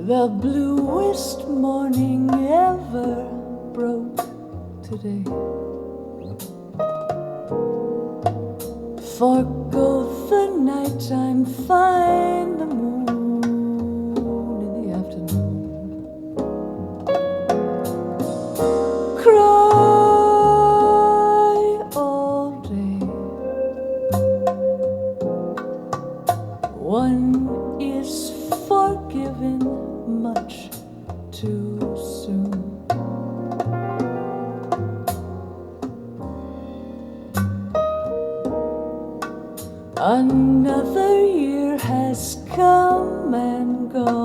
the bluest morning ever broke today. Forgo the nighttime, find the moon in the afternoon. Cry all day. One is forgiven much too soon. Another year has come and gone.